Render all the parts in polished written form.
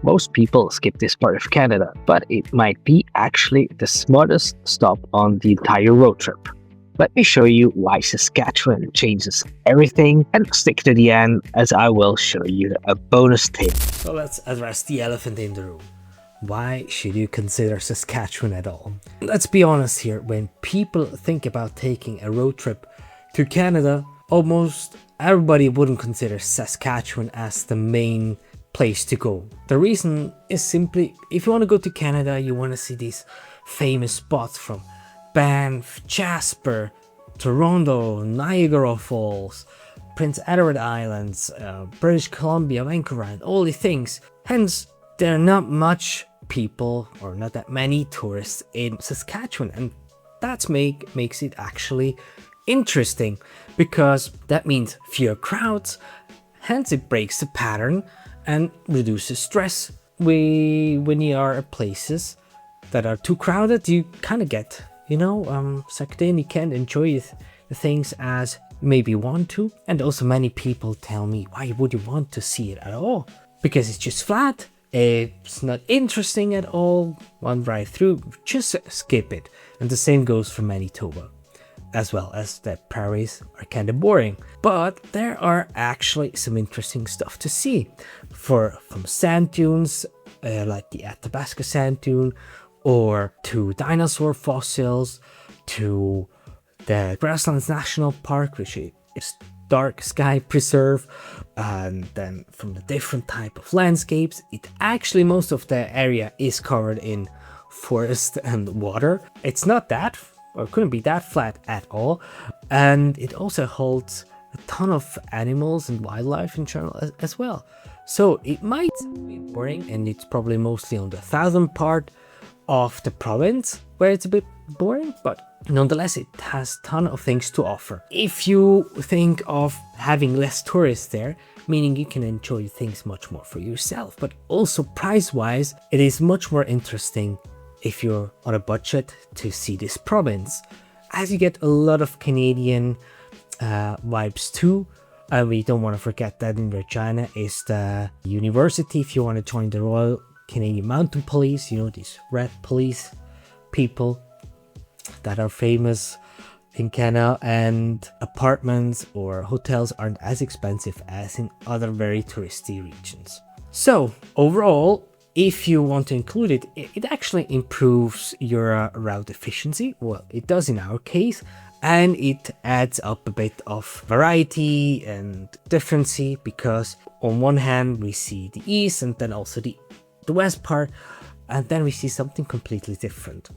Most people skip this part of Canada, but it might be actually the smartest stop on the entire road trip. Let me show you why Saskatchewan changes everything, and stick to the end as I will show you a bonus tip. So let's address the elephant in the room. Why should you consider Saskatchewan at all? Let's be honest here, when people think about taking a road trip to Canada, almost everybody wouldn't consider Saskatchewan as the main place to go. The reason is simply, if you want to go to Canada, you want to see these famous spots from Banff, Jasper, Toronto, Niagara Falls, Prince Edward Islands, British Columbia, Vancouver, and all these things. Hence, there are not much people or not that many tourists in Saskatchewan, and that makes it actually interesting, because that means fewer crowds, hence it breaks the pattern and reduces stress. When you are at places that are too crowded, you kind of get, Saskatoon, you can't enjoy the things as maybe you want to. And also many people tell me, why would you want to see it at all? Because it's just flat, it's not interesting at all, one ride through, just skip it. And the same goes for Manitoba, as well as the prairies are kind of boring. But there are actually some interesting stuff to see. From sand dunes, like the Athabasca sand dune, or to dinosaur fossils, to the Grasslands National Park, which is dark sky preserve, and then from the different type of landscapes. It actually, most of the area is covered in forest and water. It's not that, or couldn't be that flat at all, and it also holds a ton of animals and wildlife in general as well. So it might be boring, and it's probably mostly on the southern part of the province where it's a bit boring, but nonetheless it has a ton of things to offer. If you think of having less tourists there, meaning you can enjoy things much more for yourself, but also price-wise, it is much more interesting if you're on a budget to see this province, as you get a lot of Canadian vibes too. And we don't want to forget that in Regina is the university. If you want to join the Royal Canadian Mountain Police, these red police people that are famous in Canada, and apartments or hotels aren't as expensive as in other very touristy regions. So overall, if you want to include it, it actually improves your route efficiency. Well, it does in our case, and it adds up a bit of variety and differency, because on one hand we see the east and then also the west part, and then we see something completely different.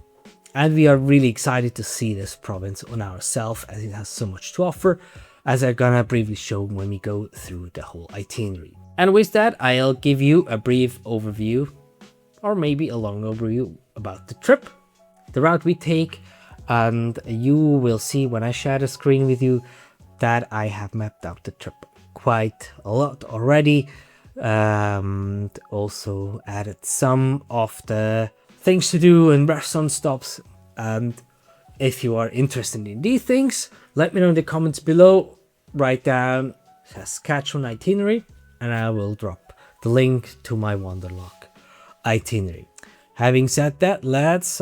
And we are really excited to see this province on ourselves, as it has so much to offer, as I'm gonna briefly show when we go through the whole itinerary. And with that, I'll give you a brief overview, or maybe a long overview about the trip, the route we take, and you will see when I share the screen with you that I have mapped out the trip quite a lot already. Also added some of the things to do and restaurant stops, and if you are interested in these things, let me know in the comments below. Write down Saskatchewan itinerary and I will drop the link to my Wanderlog itinerary. Having said that, let's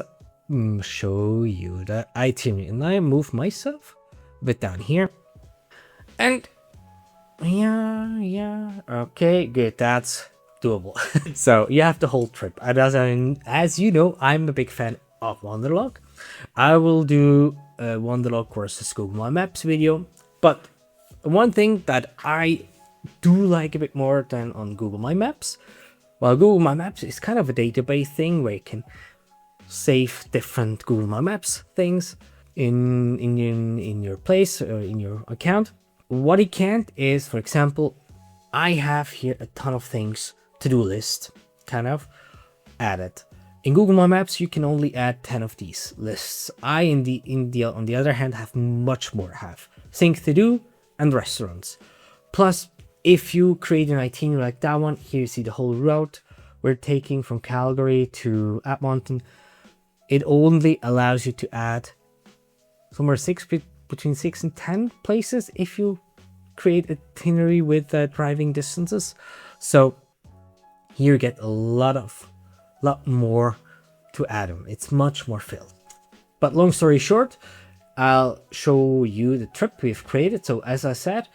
show you the itinerary, and I move myself a bit down here, and yeah, okay, good, that's doable. So you have the whole trip, and as you know, I'm a big fan of Wanderlog. I will do a Wanderlog versus Google My Maps video, but one thing that I do like a bit more than on Google My Maps, well, Google My Maps is kind of a database thing where you can save different Google My Maps things in your place or in your account. What it can't is, for example, I have here a ton of things, to-do list, kind of added. In Google My Maps, you can only add 10 of these lists. I, on the other hand, have much more. Have things to do and restaurants. Plus, if you create an itinerary like that one, here you see the whole route we're taking from Calgary to Edmonton. It only allows you to add somewhere between 6 and 10 places if you create itinerary with driving distances. So Here you get a lot more to add on. It's much more filled. But long story short, I'll show you the trip we've created. So as I said,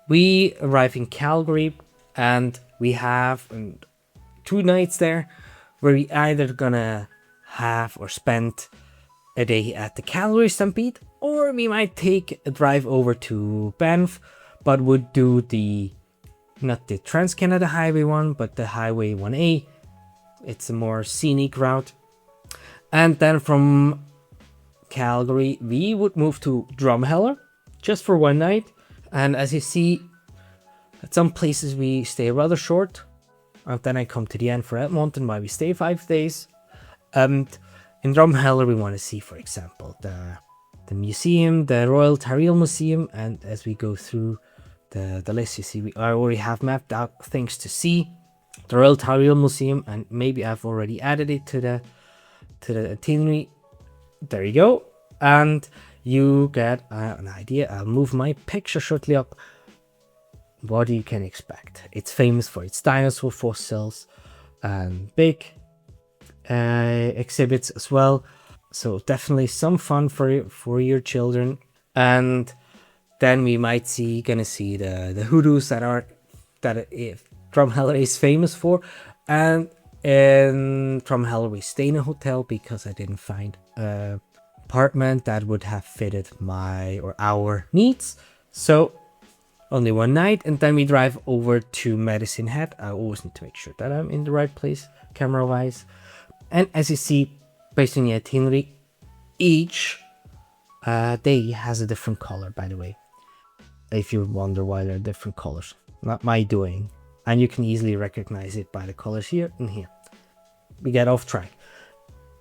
we arrive in Calgary and we have 2 nights there where we either gonna have or spend a day at the Calgary Stampede, or we might take a drive over to Banff, but would do not the Trans-Canada Highway one, but the Highway 1A. It's a more scenic route. And then from Calgary, we would move to Drumheller just for 1 night. And as you see, at some places we stay rather short. And then I come to the end for Edmonton, where we stay 5 days. And in Drumheller, we want to see, for example, the museum, the Royal Tyrrell Museum. And as we go through the list, you see, I already have mapped out things to see. The Royal Tyrrell Museum, and maybe I've already added it to the itinerary. There you go, and you get an idea. I'll move my picture shortly up. What you can expect. It's famous for its dinosaur fossils and big exhibits as well. So definitely some fun for your children. And then we might gonna see the hoodoos that Drumheller is famous for. And in Drumheller we stay in a hotel because I didn't find an apartment that would have fitted our needs. So only 1 night, and then we drive over to Medicine Hat. I always need to make sure that I'm in the right place camera wise. And as you see, based on the itinerary, each day has a different color, by the way. If you wonder why they're different colors, not my doing. And you can easily recognize it by the colors here and here. We get off track.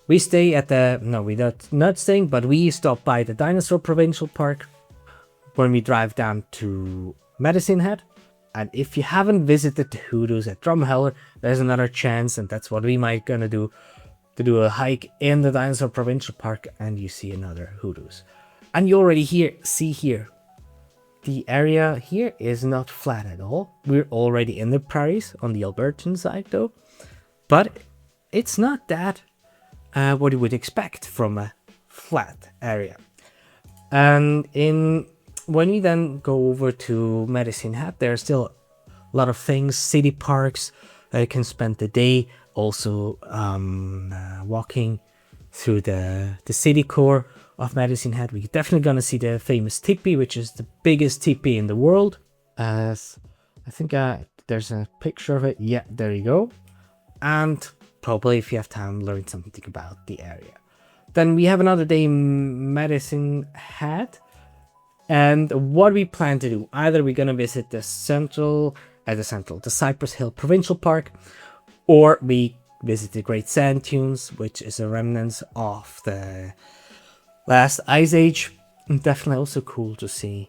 We stay at we're not staying, but we stop by the Dinosaur Provincial Park when we drive down to Medicine Hat. And if you haven't visited the hoodoos at Drumheller, there's another chance, and that's what we might gonna do, to do a hike in the Dinosaur Provincial Park, and you see another hoodoos. And you already see here, the area here is not flat at all. We're already in the prairies on the Albertan side though, but it's not that what you would expect from a flat area. And when we then go over to Medicine Hat, there are still a lot of things, city parks. You can spend the day also walking through the city core of Medicine Hat. We're definitely gonna see the famous teepee, which is the biggest teepee in the world. As I think there's a picture of it. Yeah, there you go. And probably if you have time, learn something about the area. Then we have another day in Medicine Hat. And what we plan to do, either we're gonna visit the Cypress Hill Provincial Park, or we visit the Great Sand Dunes, which is a remnant of the last ice age. And definitely also cool to see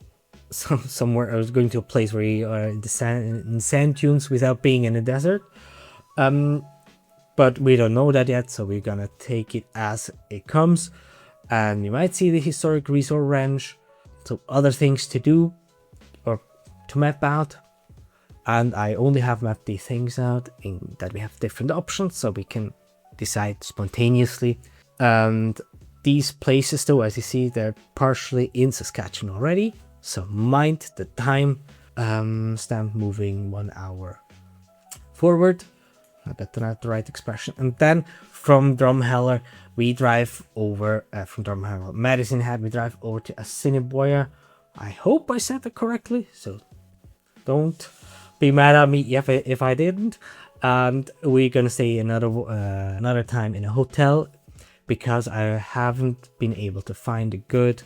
somewhere. I was going to a place where you are in sand dunes without being in a desert. But we don't know that yet, so we're gonna take it as it comes. And you might see the historic resort ranch. So other things to do or to map out, and I only have mapped these things out in that we have different options, so we can decide spontaneously. And these places though, as you see, they're partially in Saskatchewan already, so mind the time stamp moving 1 hour forward. That's not the right expression. And then from Drumheller we drive over from Drumheller Medicine Hat, we drive over to Assiniboia. I hope I said that correctly, so don't be mad at me if I didn't. And we're gonna stay another time in a hotel because I haven't been able to find a good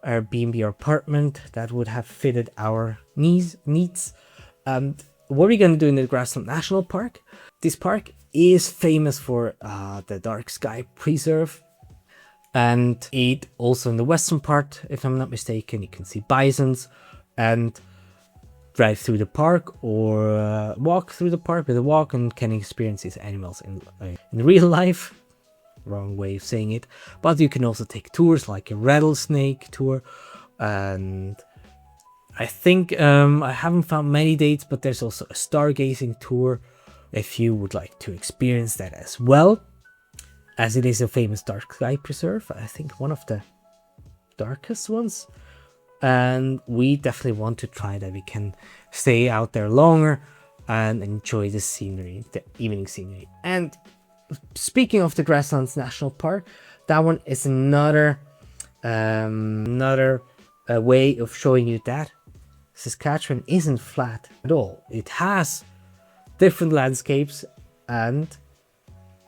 Airbnb or apartment that would have fitted our needs. And what are we gonna do in the Grasslands National Park? This park is famous for the Dark Sky Preserve, and it also in the western part, if I'm not mistaken, you can see bisons and drive through the park or walk through the park with a walk and can experience these animals in real life. Wrong way of saying it, but you can also take tours like a rattlesnake tour, and I think I haven't found many dates, but there's also a stargazing tour if you would like to experience that as well, as it is a famous dark sky preserve. I think one of the darkest ones, and we definitely want to try that. We can stay out there longer and enjoy the scenery, the evening scenery. And speaking of the Grasslands National Park, that one is another way of showing you that Saskatchewan isn't flat at all. It has different landscapes, and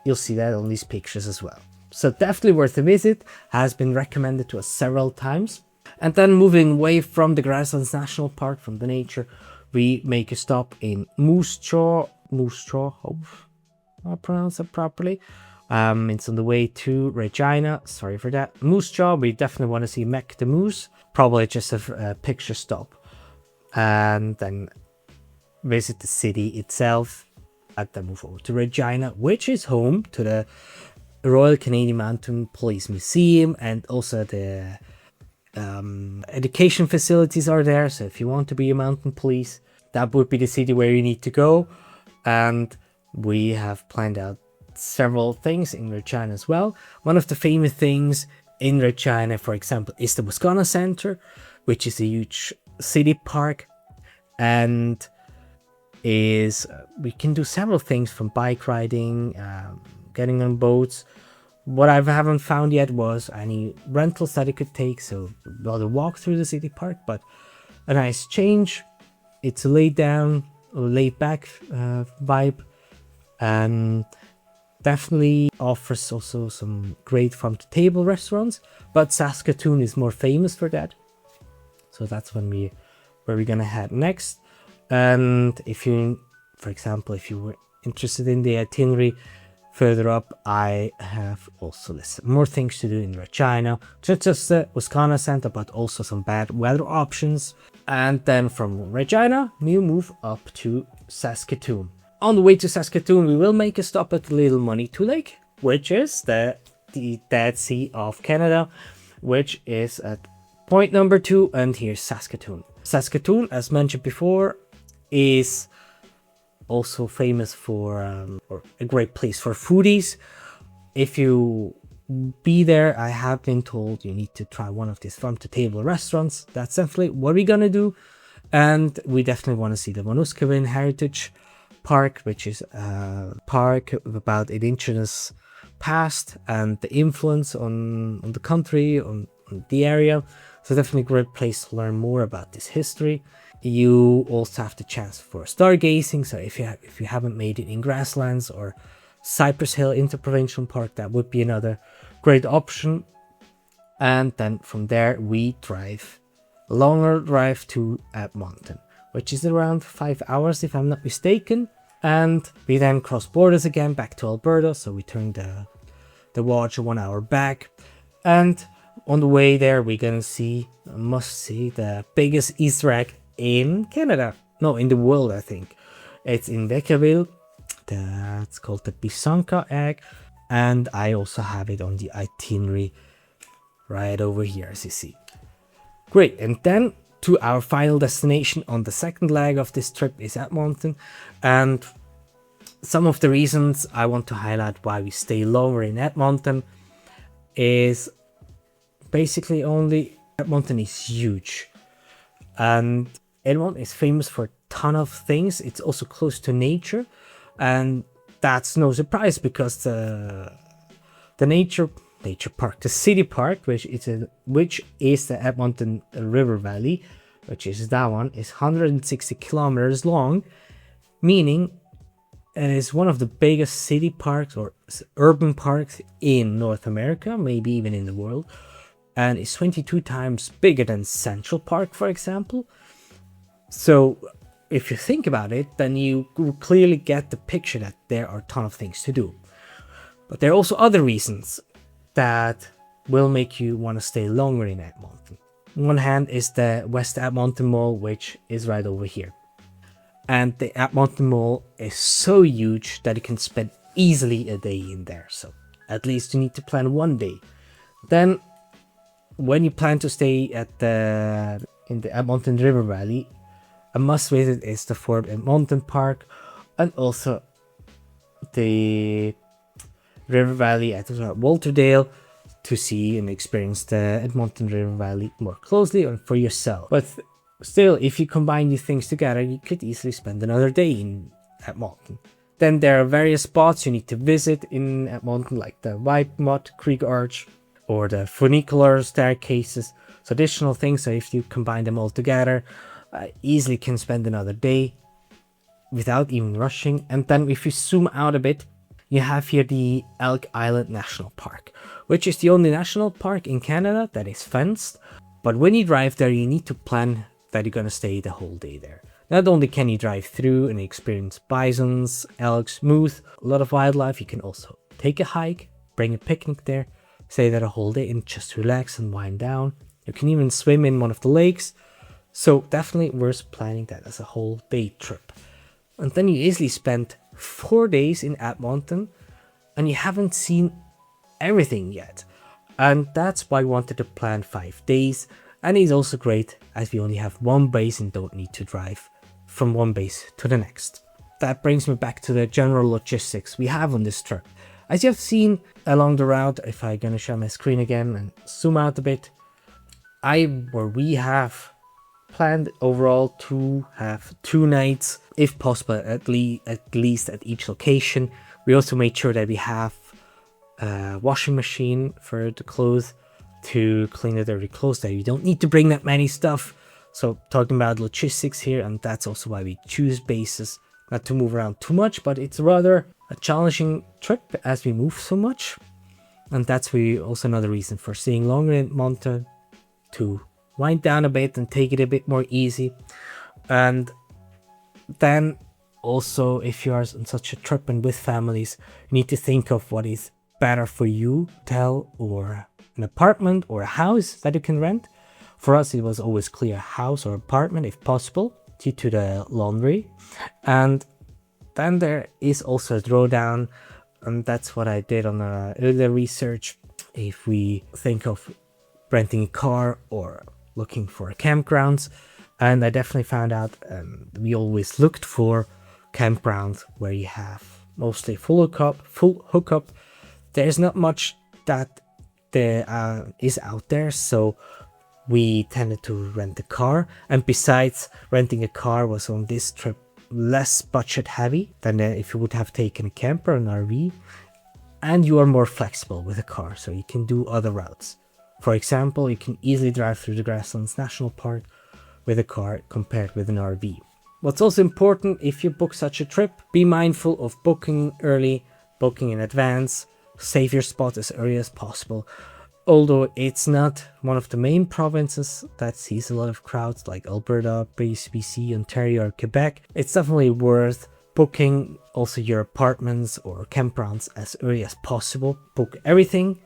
you'll see that on these pictures as well. So definitely worth a visit, has been recommended to us several times. And then moving away from the Grasslands National Park, from the nature, we make a stop in Moose Jaw, hope I pronounce it properly. It's on the way to Regina, sorry for that. Moose Jaw, we definitely want to see Mac the Moose, probably just a picture stop. And then visit the city itself, and then move over to Regina, which is home to the Royal Canadian Mounted Police Museum, and also the education facilities are there. So if you want to be a mountain police, that would be the city where you need to go. And we have planned out several things in Regina as well. One of the famous things in Regina, for example, is the Wascana Center, which is a huge city park, and is we can do several things, from bike riding, getting on boats. What I haven't found yet was any rentals that it could take, so not a walk through the city park, but a nice change. It's a laid down or laid back vibe, and definitely offers also some great farm to table restaurants, but Saskatoon is more famous for that. So that's where we're gonna head next. And if you, for example, if you were interested in the itinerary further up, I have also listed more things to do in Regina, not just the Wascana Center, but also some bad weather options. And then from Regina, we move up to Saskatoon. On the way to Saskatoon, we will make a stop at the Little Manitou Lake, which is the Dead Sea of Canada, which is at point number 2, and here's Saskatoon. Saskatoon, as mentioned before, is also famous for or a great place for foodies. If you be there, I have been told you need to try one of these farm to table restaurants. That's definitely what we're gonna do. And we definitely want to see the Wanuskewin Heritage Park, which is a park about Indigenous past and the influence on the country, on the area. So definitely a great place to learn more about this history. You also have the chance for stargazing. So if you haven't made it in Grasslands or Cypress Hill Interprovincial Park, that would be another great option. And then from there we drive a longer drive to Edmonton, which is around 5 hours if I'm not mistaken. And we then cross borders again back to Alberta, so we turn the watch 1 hour back. And on the way there we're gonna must see the biggest Easter egg in Canada, no, in the world. I think it's in Vacaville. That's called the Bisanka egg, and I also have it on the itinerary right over here, as you see. Great. And then to our final destination on the second leg of this trip is Edmonton. And some of the reasons I want to highlight why we stay longer in Edmonton is basically only Edmonton is huge, and Edmonton is famous for a ton of things. It's also close to nature, and that's no surprise because the nature park, the city park, which is the Edmonton River Valley, which is that one, is 160 kilometers long, meaning it is one of the biggest city parks or urban parks in North America, maybe even in the world, and it's 22 times bigger than Central Park, for example. So if you think about it, then you clearly get the picture that there are a ton of things to do. But there are also other reasons that will make you want to stay longer in Edmonton. On one hand is the West Edmonton Mall, which is right over here. And the Edmonton Mall is so huge that you can spend easily a day in there. So at least you need to plan one day. Then when you plan to stay in the Edmonton River Valley, a must visit is the Fort Edmonton Park, and also the river valley at Walterdale to see and experience the Edmonton River Valley more closely and for yourself. But still, if you combine these things together, you could easily spend another day in Edmonton. Then there are various spots you need to visit in Edmonton, like the White Mud Creek Arch or the funicular staircases. So additional things, so if you combine them all together, easily can spend another day without even rushing. And then if you zoom out a bit, you have here the Elk Island National Park, which is the only national park in Canada that is fenced. But when you drive there, you need to plan that you're gonna stay the whole day there. Not only can you drive through and experience bisons, elks, moose, a lot of wildlife, you can also take a hike, bring a picnic there, stay there a whole day and just relax and wind down. You can even swim in one of the lakes. So definitely worth planning that as a whole day trip. And then you easily spend 4 days in Edmonton and you haven't seen everything yet. And that's why I wanted to plan 5 days. And it's also great as we only have one base and don't need to drive from one base to the next. That brings me back to the general logistics we have on this trip. As you have seen along the route, if I'm gonna share my screen again and zoom out a bit, we have planned overall to have 2 nights, if possible, at least at each location. We also made sure that we have a washing machine for the clothes to clean the dirty clothes, that you don't need to bring that many stuff. So talking about logistics here, and that's also why we choose bases, not to move around too much, but it's rather a challenging trip as we move so much. And that's also another reason for staying longer in Edmonton, to wind down a bit and take it a bit more easy. And then also, if you are on such a trip and with families, you need to think of what is better for you, hotel or an apartment or a house that you can rent. For us, it was always clear house or apartment if possible, due to the laundry. And then there is also a drawdown, and that's what I did on earlier research. If we think of renting a car or looking for campgrounds, and I definitely found out we always looked for campgrounds where you have mostly full hookup. There's not much that there is out there, so we tended to rent a car. And besides, renting a car was on this trip less budget heavy than if you would have taken a camper or an RV, and you are more flexible with a car, so you can do other routes. For example, you can easily drive through the Grasslands National Park with a car compared with an RV. What's also important, if you book such a trip, be mindful of booking early, booking in advance, save your spot as early as possible. Although it's not one of the main provinces that sees a lot of crowds like Alberta, BC, Ontario or Quebec, it's definitely worth booking also your apartments or campgrounds as early as possible. Book everything,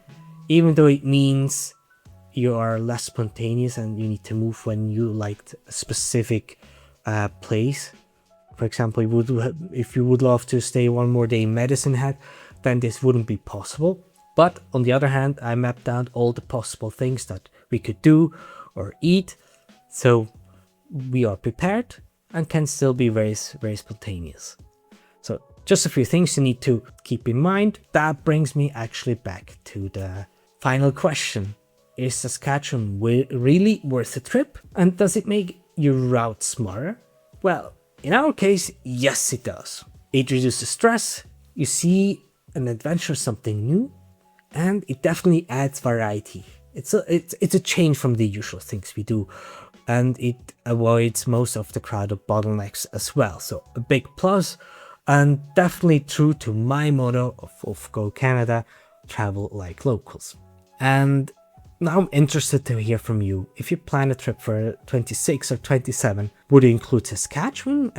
even though it means you are less spontaneous and you need to move when you liked a specific place. For example, if you would love to stay one more day in Medicine Hat, then this wouldn't be possible. But on the other hand, I mapped out all the possible things that we could do or eat, so we are prepared and can still be very, very spontaneous. So just a few things you need to keep in mind. That brings me actually back to the final question. Is Saskatchewan really worth a trip? And does it make your route smarter? Well, in our case, yes it does. It reduces stress, you see an adventure, something new, and it definitely adds variety. It's a change from the usual things we do, and it avoids most of the crowded bottlenecks as well. So a big plus, and definitely true to my motto of Go Canada, travel like locals. And now I'm interested to hear from you. If you plan a trip for 26 or 27, would you include Saskatchewan?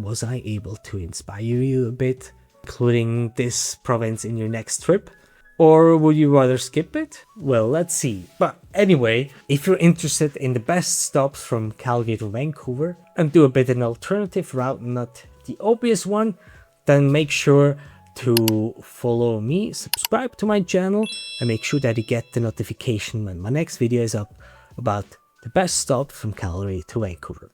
Was I able to inspire you a bit, including this province in your next trip? Or would you rather skip it? Well, let's see. But anyway, if you're interested in the best stops from Calgary to Vancouver and do a bit of an alternative route, not the obvious one, then make sure to follow me, subscribe to my channel, and make sure that you get the notification when my next video is up about the best stops from Calgary to Vancouver.